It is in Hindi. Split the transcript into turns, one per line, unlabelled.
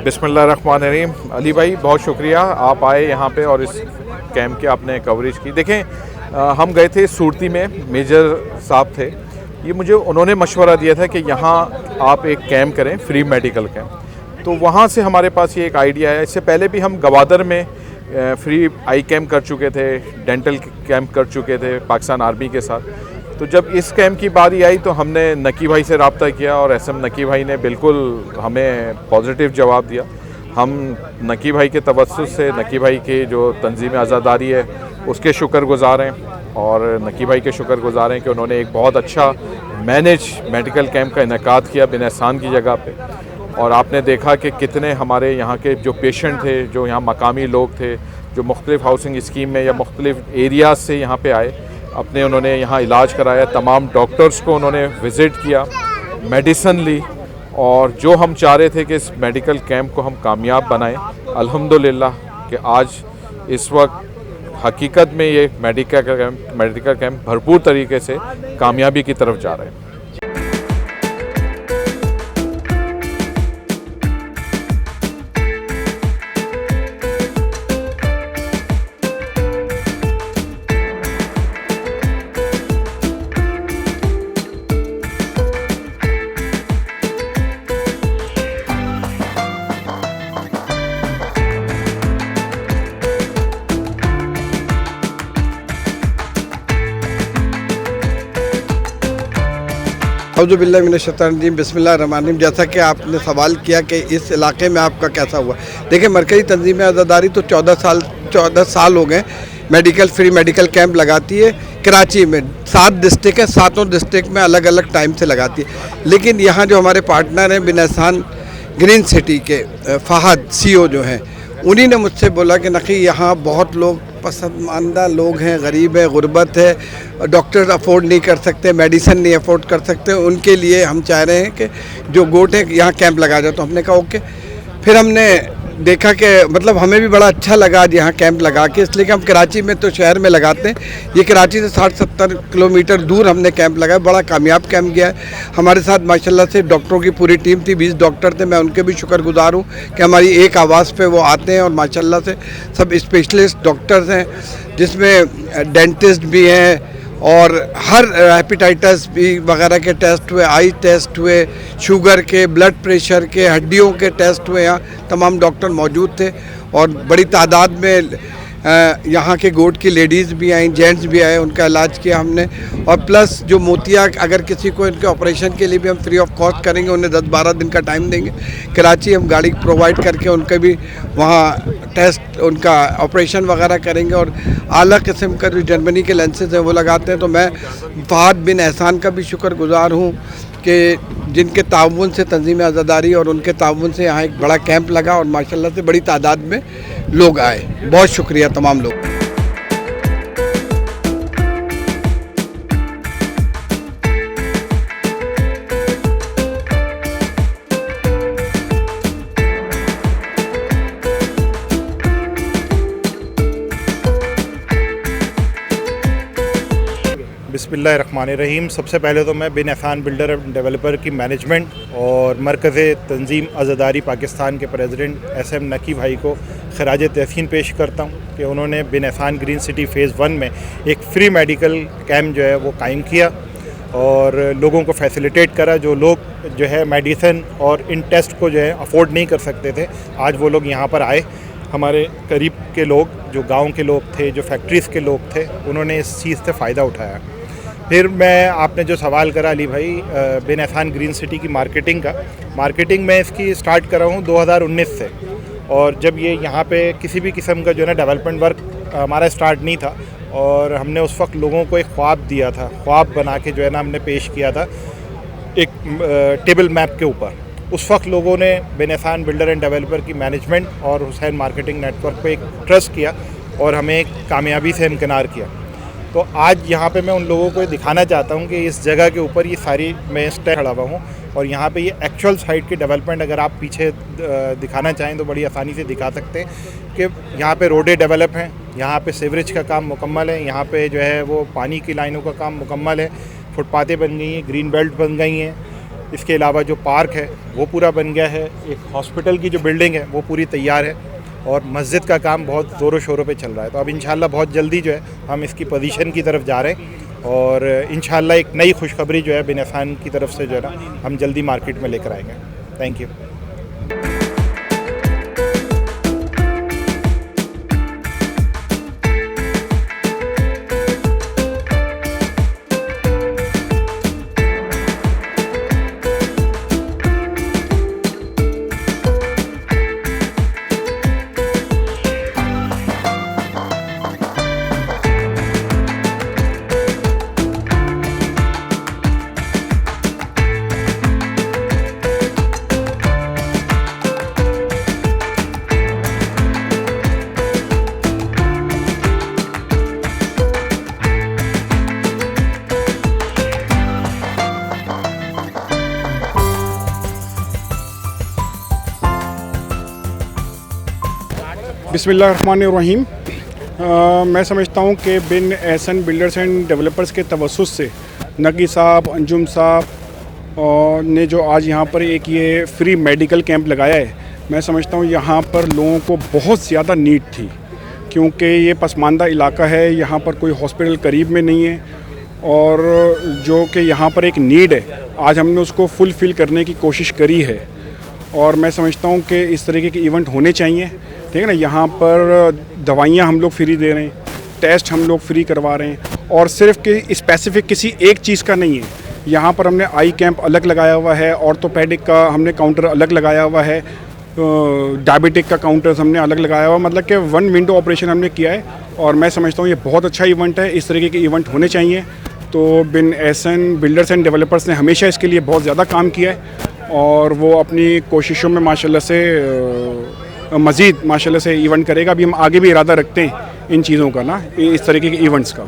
बिस्मिल्लाहिर्रहमानिर्रहीम। अली भाई बहुत शुक्रिया, आप आए यहाँ पे और इस कैंप की आपने कवरेज की। देखें, हम गए थे सूरती में, मेजर साहब थे, ये मुझे उन्होंने मशवरा दिया था कि यहाँ आप एक कैंप करें, फ्री मेडिकल कैंप। तो वहाँ से हमारे पास ये एक आइडिया है। इससे पहले भी हम गवादर में फ्री आई कैंप कर चुके थे, डेंटल कैंप कर चुके थे पाकिस्तान आर्मी के साथ। तो जब इस कैंप की बारी आई तो हमने नकी भाई से रब्ता किया और एसएम नकी भाई ने बिल्कुल हमें पॉजिटिव जवाब दिया। हम नकी भाई के तवज्जुह से, नकी भाई की जो तंजीम आज़ादारी है उसके शुक्रगुज़ार हैं, और नकी भाई के शुक्रगुज़ार हैं कि उन्होंने एक बहुत अच्छा मैनेज मेडिकल कैंप का इनेकाद किया बिन एहसान की जगह पे। और आपने देखा कि कितने हमारे यहाँ के जो पेशेंट थे, जो यहाँ मकामी लोग थे, जो मुख्तलिफ़ हाउसिंग स्कीम में या मुख्तलिफ़ एरियाज़ से यहाँ पे आए, अपने उन्होंने यहाँ इलाज कराया। तमाम डॉक्टर्स को उन्होंने विज़िट किया, मेडिसन ली, और जो हम चाह रहे थे कि इस मेडिकल कैंप को हम कामयाब बनाएं, अल्हम्दुलिल्लाह कि आज इस वक्त हकीकत में ये मेडिकल कैंप भरपूर तरीके से कामयाबी की तरफ जा रहे हैं।
औज़ुबिल्लाहिमिनश्शैतानिर्रजीम, बिस्मिल्लाहिर्रहमानिर्रहीम। जैसा कि आपने सवाल किया कि इस इलाके में आपका कैसा हुआ, देखिए मरकज़ी तंजीम आज़ादारी तो 14 साल हो गए मेडिकल फ्री मेडिकल कैंप लगाती है। कराची में 7 डिस्ट्रिक्ट है, 7 डिस्ट्रिक्ट में अलग अलग टाइम से लगाती है। लेकिन यहाँ जो हमारे पार्टनर हैं बिन एहसान ग्रीन सिटी के फ़हद CEO जो हैं, उन्हीं ने मुझसे बोला कि नकी यहाँ बहुत लोग पसंदीदा लोग हैं, गरीब है, गुर्बत है, डॉक्टर अफोर्ड नहीं कर सकते, मेडिसिन नहीं अफोर्ड कर सकते, उनके लिए हम चाह रहे हैं कि जो गोट है यहाँ कैंप लगा जाए। तो हमने कहा ओके। फिर हमने देखा कि मतलब हमें भी बड़ा अच्छा लगा आज यहाँ कैंप लगा के, इसलिए कि हम कराची में तो शहर में लगाते हैं, ये कराची से 60-70 किलोमीटर दूर हमने कैंप लगाया। बड़ा कामयाब कैंप गया है। हमारे साथ माशाल्लाह से डॉक्टरों की पूरी टीम थी, 20 डॉक्टर थे। मैं उनके भी शुक्रगुजार हूँ कि हमारी एक आवाज़ पे वो आते हैं, और माशाल्लाह से सब स्पेशलिस्ट डॉक्टर्स हैं, जिसमें डेंटिस्ट भी हैं, और हर हेपेटाइटिस बी वगैरह के टेस्ट हुए, आई टेस्ट हुए, शुगर के, ब्लड प्रेशर के, हड्डियों के टेस्ट हुए। यहाँ तमाम डॉक्टर मौजूद थे, और बड़ी तादाद में यहाँ के गोट की लेडीज़ भी आई, जेंट्स भी आए, उनका इलाज किया हमने। और प्लस जो मोतिया, अगर किसी को इनके ऑपरेशन के लिए भी हम फ्री ऑफ कॉस्ट करेंगे, उन्हें 10-12 दिन का टाइम देंगे। कराची हम गाड़ी प्रोवाइड करके उनके भी वहाँ टेस्ट, उनका ऑपरेशन वगैरह करेंगे, और आला किस्म का जो जर्मनी के लेंसेज हैं वो लगाते हैं। तो मैं फ़हद बिन एहसान का भी शुक्रगुजार हूँ कि जिनके ताउन से तंजीम आज़ादारी और उनके ताउन से यहाँ एक बड़ा कैंप लगा, और माशाल्लाह से बड़ी तादाद में लोग आए। बहुत शुक्रिया तमाम लोग।
बिस्मिल्लाहिर्रहमानिर्रहीम। सबसे पहले तो मैं बिन एहसान बिल्डर एंड डेवलपर की मैनेजमेंट और मरकज़ तंजीम आज़ादारी पाकिस्तान के प्रेसिडेंट SM नकी भाई को खराज तहसीन पेश करता हूँ कि उन्होंने बिन एहसान ग्रीन सिटी फ़ेज़ 1 में एक फ्री मेडिकल कैंप जो है वो कायम किया और लोगों को फैसिलिटेट करा। जो लोग जो है मेडिसिन और इन टेस्ट को जो है अफोर्ड नहीं कर सकते थे, आज वो लोग यहाँ पर आए। हमारे करीब के लोग, जो गांव के लोग थे, जो फैक्ट्रीज़ के लोग थे, उन्होंने इस चीज़ से फ़ायदा उठाया। फिर मैं, आपने जो सवाल करा अली भाई बिन एहसान ग्रीन सिटी की मार्केटिंग मैं इसकी स्टार्ट कर रहा हूँ 2019 से। और जब ये यहाँ पे किसी भी किस्म का जो है ना डेवलपमेंट वर्क हमारा स्टार्ट नहीं था, और हमने उस वक्त लोगों को एक ख्वाब दिया था, ख्वाब बना के जो है ना हमने पेश किया था एक टेबल मैप के ऊपर। उस वक्त लोगों ने बिन एहसान बिल्डर एंड डेवलपर की मैनेजमेंट और हुसैन मार्केटिंग नेटवर्क पे एक ट्रस्ट किया और हमें एक कामयाबी से इम्किनार किया। तो आज यहाँ पे मैं उन लोगों को दिखाना चाहता हूँ कि इस जगह के ऊपर ये सारी मैं स्टे खड़ा हुआ हूँ, और यहाँ पे ये एक्चुअल साइट की डेवलपमेंट अगर आप पीछे दिखाना चाहें तो बड़ी आसानी से दिखा सकते हैं कि यहाँ पे रोडें डेवलप हैं, यहाँ पे सीवरेज का काम मुकम्मल है, यहाँ पे जो है वो पानी की लाइनों का काम मुकम्मल है, फुटपातें बन गई हैं, ग्रीन बेल्ट बन गई हैं, इसके अलावा जो पार्क है वो पूरा बन गया है, एक हॉस्पिटल की जो बिल्डिंग है वो पूरी तैयार है और मस्जिद का काम बहुत ज़ोरों शोरों पे चल रहा है। तो अब इंशाल्लाह बहुत जल्दी जो है हम इसकी पोजीशन की तरफ जा रहे हैं और इंशाल्लाह एक नई खुशखबरी जो है बिन एहसान की तरफ से जो है ना हम जल्दी मार्केट में लेकर आएंगे। Thank you.
बिस्मिल्लाहिर्रहमानिर्रहीम। मैं समझता हूँ कि बिन एहसन बिल्डर्स एंड डेवलपर्स के तवस्सुस से नकी साहब, अंजुम साहब ने जो आज यहाँ पर एक ये फ्री मेडिकल कैंप लगाया है, मैं समझता हूँ यहाँ पर लोगों को बहुत ज़्यादा नीड थी, क्योंकि ये पसमानदा इलाका है, यहाँ पर कोई हॉस्पिटल करीब में नहीं है और जो कि यहाँ पर एक नीड है, आज हमने उसको फुलफ़िल करने की कोशिश करी है। और मैं समझता हूँ कि इस तरीके के इवेंट होने चाहिए, ठीक है ना। यहाँ पर दवाइयाँ हम लोग फ्री दे रहे हैं, टेस्ट हम लोग फ्री करवा रहे हैं और सिर्फ कि स्पेसिफिक किसी एक चीज़ का नहीं है। यहाँ पर हमने आई कैंप अलग लगाया हुआ है, ऑर्थोपेडिक का हमने काउंटर अलग लगाया हुआ है, डायबिटिक का काउंटर्स हमने अलग लगाया हुआ, मतलब कि 1 विंडो ऑपरेशन हमने किया है। और मैं समझता हूँ ये बहुत अच्छा इवेंट है, इस तरीके के इवेंट होने चाहिए। तो बिन एहसन बिल्डर्स एंड डेवलपर्स ने हमेशा इसके लिए बहुत ज़्यादा काम किया है और वो अपनी कोशिशों में माशाल्लाह से मज़ीद माशाल्लाह से इवेंट करेगा। अभी हम आगे भी इरादा रखते हैं इन चीज़ों का ना, इस तरीके के इवेंट्स का।